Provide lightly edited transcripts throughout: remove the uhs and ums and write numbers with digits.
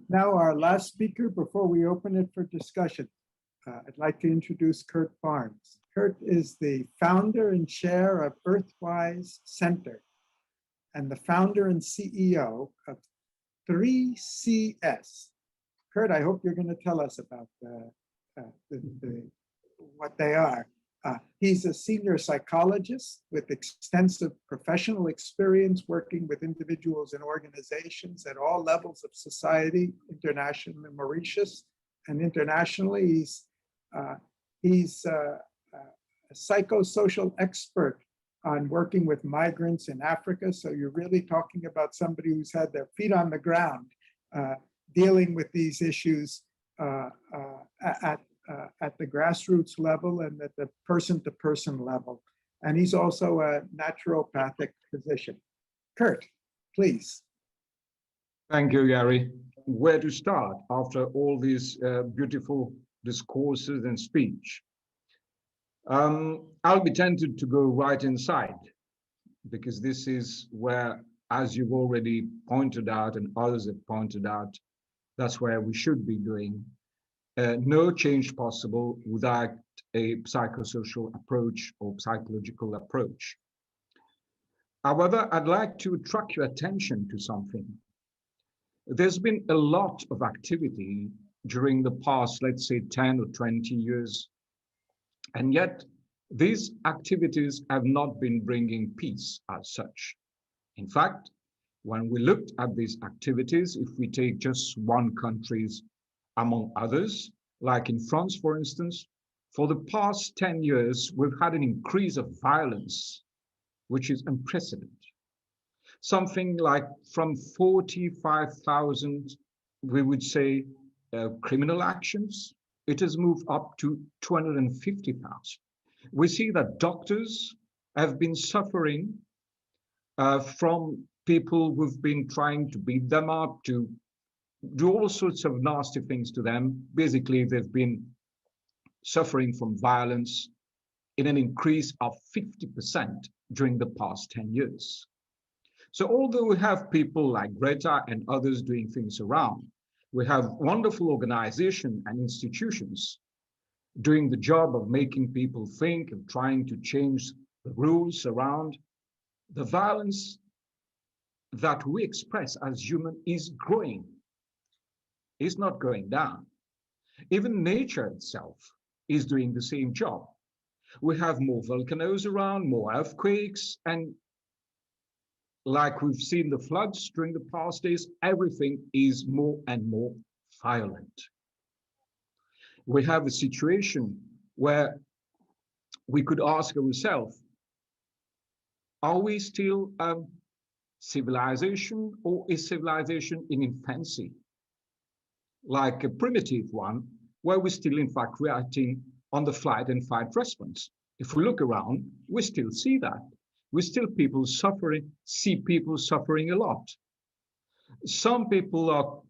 Now, our last speaker before we open it for discussion. I'd like to introduce Kurt Barnes. Kurt is the founder and chair of EARTHwise Centre and the founder and CEO of 3CS. Kurt, I hope you're going to tell us about what they are. He's a senior psychologist with extensive professional experience working with individuals and organizations at all levels of society, internationally in Mauritius and internationally. He's a psychosocial expert on working with migrants in Africa. So you're really talking about somebody who's had their feet on the ground dealing with these issues at the grassroots level and at the person-to-person level. And he's also a naturopathic physician. Kurt, please. Thank you, Gary. Where to start after all these beautiful discourses and speech? I'll be tempted to go right inside, because this is where, as you've already pointed out and others have pointed out, that's where we should be doing. No change possible without a psychosocial approach or psychological approach. However, I'd like to attract your attention to something. There's been a lot of activity during the past, let's say 10 or 20 years, and yet these activities have not been bringing peace as such. In fact, when we looked at these activities, if we take just one country's among others, like in France, for instance, for the past 10 years, we've had an increase of violence, which is unprecedented. Something like from 45,000, we would say, criminal actions, it has moved up to 250,000. We see that doctors have been suffering from people who've been trying to beat them up, to do all sorts of nasty things to them. Basically, they've been suffering from violence in an increase of 50% during the past 10 years. So although we have people like Greta and others doing things around, we have wonderful organizations and institutions doing the job of making people think and trying to change the rules around. The violence that we express as human is growing. Is not going down. Even nature itself is doing the same job. We have more volcanoes around, more earthquakes, and like we've seen the floods during the past days, everything is more and more violent. We have a situation where we could ask ourselves, are we still a civilization, or is civilization in infancy? Like a primitive one, where we're still in fact reacting on the flight and fight response. If we look around, we still see that. We still see people suffering a lot. Some people are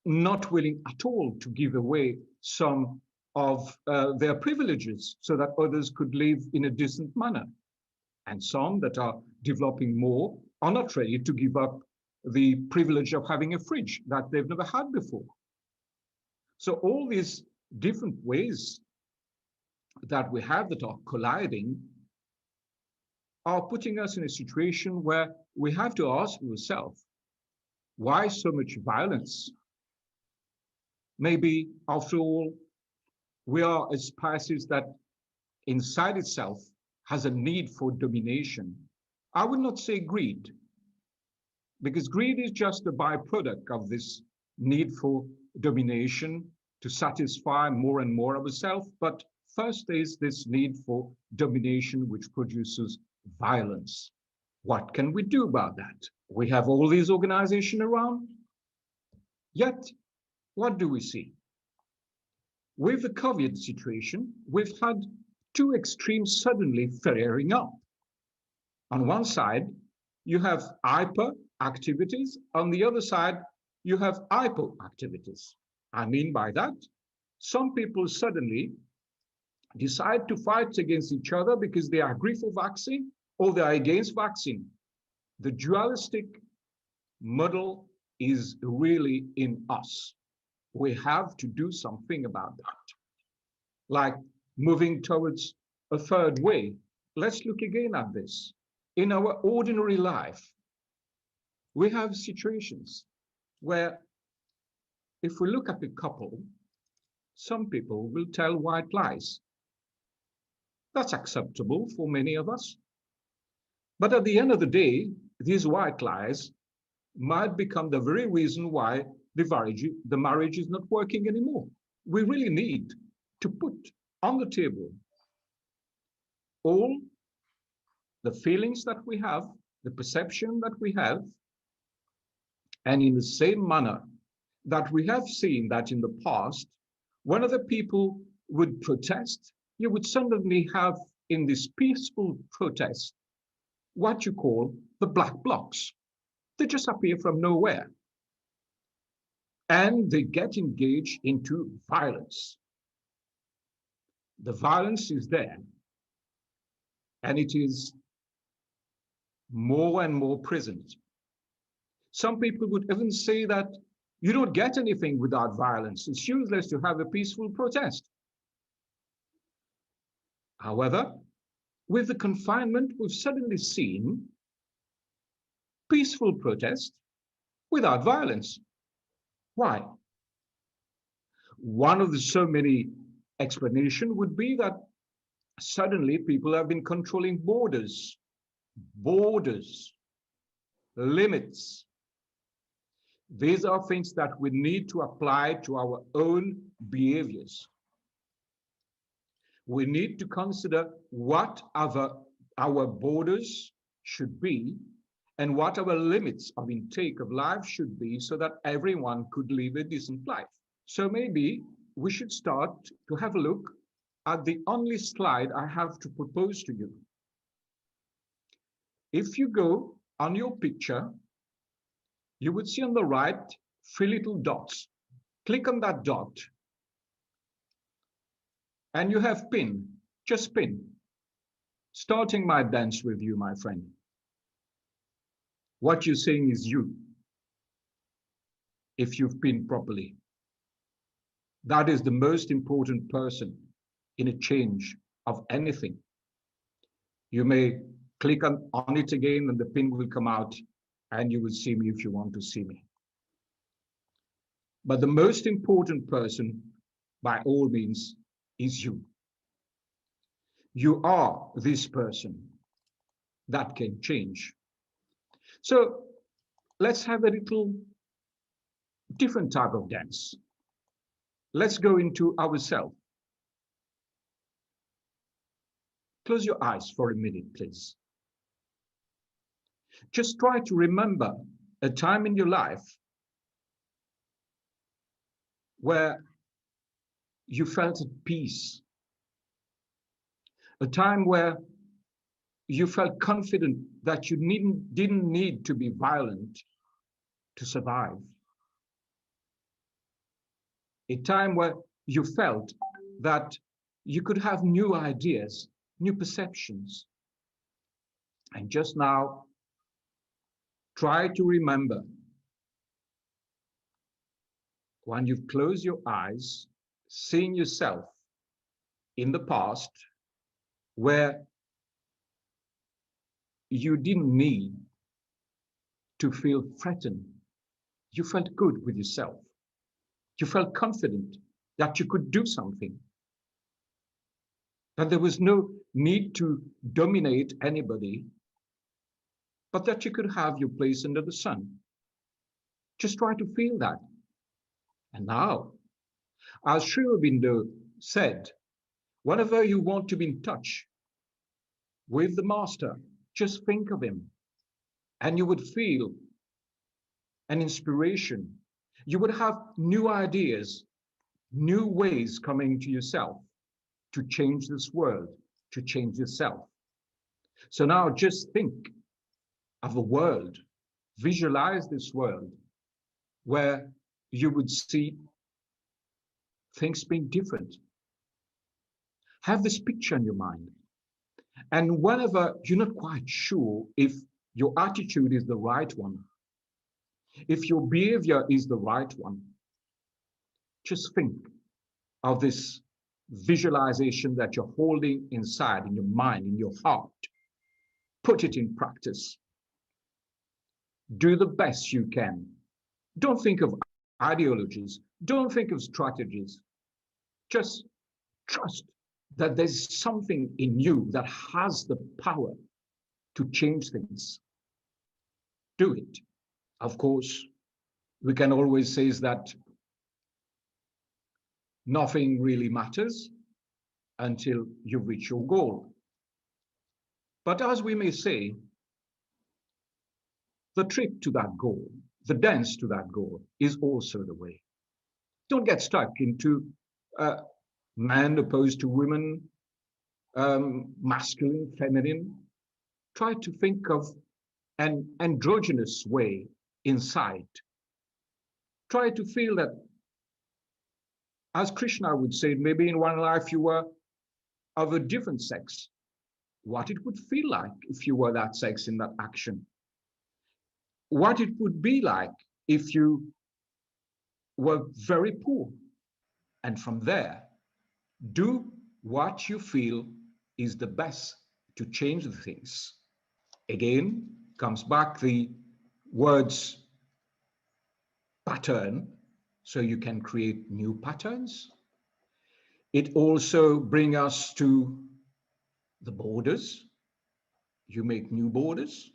not willing at all to give away some of their privileges so that others could live in a decent manner. And some that are developing more are not ready to give up the privilege of having a fridge that they've never had before. So all these different ways that we have that are colliding are putting us in a situation where we have to ask ourselves, why so much violence? Maybe, after all, we are a species that inside itself has a need for domination. I would not say greed, because greed is just a byproduct of this need for domination to satisfy more and more of ourselves. But first is this need for domination, which produces violence. What can we do about that? We have all these organizations around, yet what do we see? With the COVID situation, we've had two extremes suddenly flaring up. On one side, you have hyper activities. On the other side, you have hypo activities. I mean by that, some people suddenly decide to fight against each other because they agree for vaccine or they are against vaccine. The dualistic model is really in us. We have to do something about that. Like moving towards a third way. Let's look again at this. In our ordinary life, we have situations where if we look at a couple, some people will tell white lies. That's acceptable for many of us. But at the end of the day, these white lies might become the very reason why the marriage is not working anymore. We really need to put on the table all the feelings that we have, the perception that we have, and in the same manner that we have seen that in the past, when other people would protest, you would suddenly have in this peaceful protest what you call the black blocs. They just appear from nowhere. And they get engaged into violence. The violence is there. And it is more and more present. Some people would even say that you don't get anything without violence. It's useless to have a peaceful protest. However, with the confinement, we've suddenly seen peaceful protest without violence. Why? One of the so many explanations would be that suddenly people have been controlling borders, limits. These are things that we need to apply to our own behaviors. We need to consider what our borders should be and what our limits of intake of life should be so that everyone could live a decent life. So maybe we should start to have a look at the only slide I have to propose to you. If you go on your picture, you would see on the right 3 little dots. Click on that dot and you have pin, just pin. Starting my dance with you, my friend. What you're saying is you, if you've pinned properly. That is the most important person in a change of anything. You may click on it again and the pin will come out and you will see me if you want to see me. But the most important person, by all means, is you. You are this person that can change. So let's have a little different type of dance. Let's go into ourselves. Close your eyes for a minute, please. Just try to remember a time in your life where you felt at peace. A time where you felt confident that you didn't need to be violent to survive. A time where you felt that you could have new ideas, new perceptions. And just now, try to remember when you've closed your eyes, seeing yourself in the past where you didn't need to feel threatened. You felt good with yourself. You felt confident that you could do something, that there was no need to dominate anybody, but that you could have your place under the sun. Just try to feel that. And now, as Sri Aurobindo said, whenever you want to be in touch with the master, just think of him and you would feel an inspiration. You would have new ideas, new ways coming to yourself to change this world, to change yourself. So now just think of a world, visualize this world where you would see things being different. Have this picture in your mind. And whenever you're not quite sure if your attitude is the right one, If your behavior is the right one, just think of this visualization that you're holding inside, in your mind, in your heart. Put it in practice. Do the best you can. Don't think of ideologies. Don't think of strategies. Just trust that there's something in you that has the power to change things. Do it. Of course, we can always say that nothing really matters until you reach your goal. But as we may say, the trip to that goal, the dance to that goal is also the way. Don't get stuck into man opposed to women, masculine, feminine. Try to think of an androgynous way inside. Try to feel that, as Krishna would say, maybe in one life you were of a different sex, what it would feel like if you were that sex in that action. What it would be like if you were very poor. And from there, do what you feel is the best to change the things. Again, comes back the words pattern, so you can create new patterns. It also brings us to the borders. You make new borders,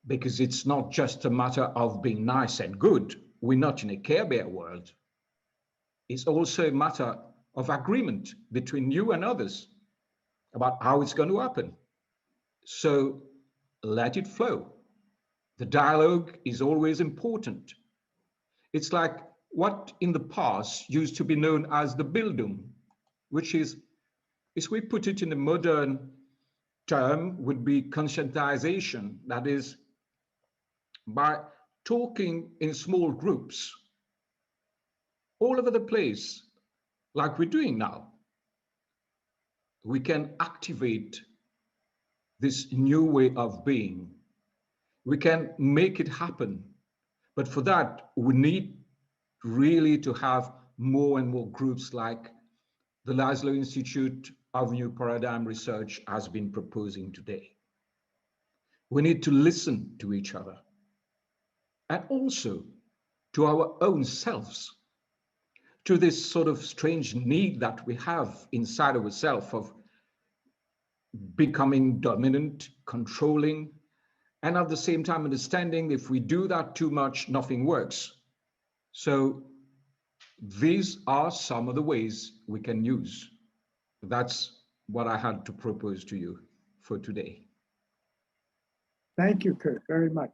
because it's not just a matter of being nice and good. We're not in a Care Bear world. It's also a matter of agreement between you and others about how it's going to happen. So let it flow. The dialogue is always important. It's like what in the past used to be known as the Bildung, which is, if we put it in a modern term, would be conscientization. That is, by talking in small groups all over the place, like we're doing now, we can activate this new way of being. We can make it happen. But for that, we need really to have more and more groups like the Laszlo Institute of New Paradigm Research has been proposing today. We need to listen to each other and also to our own selves, to this sort of strange need that we have inside of ourselves of becoming dominant, controlling, and at the same time understanding if we do that too much, nothing works. So these are some of the ways we can use. That's what I had to propose to you for today. Thank you, Kurt, very much.